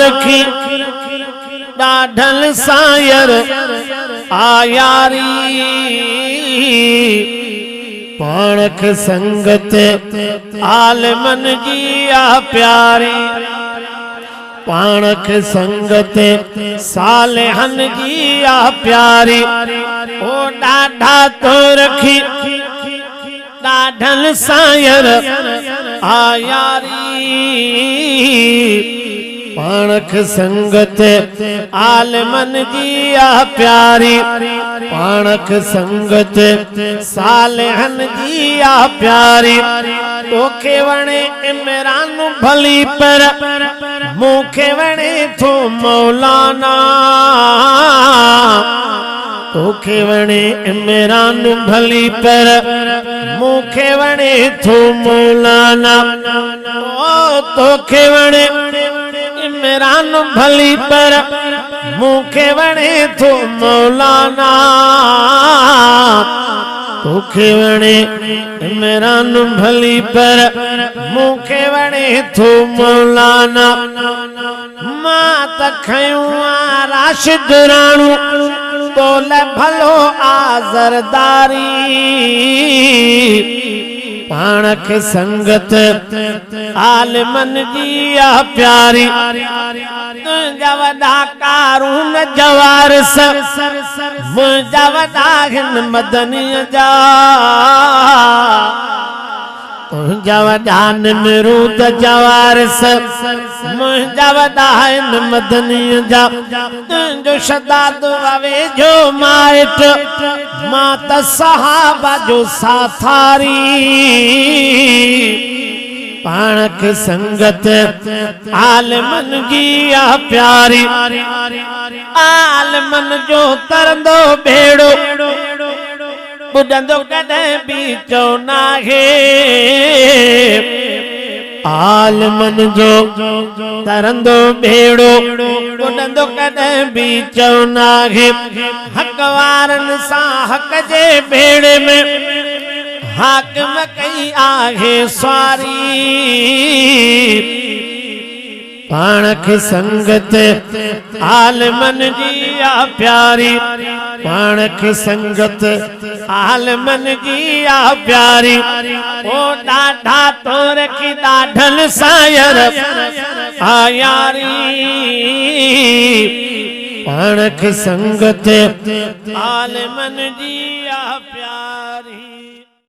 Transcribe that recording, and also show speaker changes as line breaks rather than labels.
रखी डाढल सायर आयारी पाणख संगत आलमन जी आ प्यारी पाणख संगत सालेहन जी आ प्यारी ओ डाढा तो रखी डाढल सायर आयारी पाणख संगत आलमन जी आ प्यारी पाणख संगत सालेहन जी आ प्यारी तोखे वणे इमरान भली पर मूंखे वणे थो मौलाना तोखे वणे इमरान भली पर मूंखे वणे थो मौलाना ओ तोखे वणे इमरान भली पर मूंखे वणे थो मौलाना तोखे वणे इमरान भली पर मूंखे वणे थो मौलाना मां त खयूं आ राशिद राणू तोल भलो आज़रदारी पाणख संगत आलमन जी आ प्यारी तुंहिंजा वॾा कारून जवारस मुंहिंजा वॾा हिन मदनीअ जा तुंहिंजा वॾा निमरूद जवारस मुंहिंजा वॾा हिन मदनीअ जा तुंहिंजो शदाद वेझो माइट मां त सहाबा जो साथारी पाणख संगत आलमन जी आ प्यारी आलमन जो तरंदो बेड़ो बुॾंदो कॾहिं बि चो नाहे आलमन जो तरंदो बेड़ो बुॾंदो कॾहिं बि चो नाहे हक़ वारनि सां हक़ जे बेड़े में हाकिम कई आहे स्वारी पाणख संगत आलमन जी आ प्यारी पाणख संगत आलमन जी आ प्यारी ओ डाढा तो रखी डाढल सायर आयारी पाणख संगत आलमन जी आ प्यारी।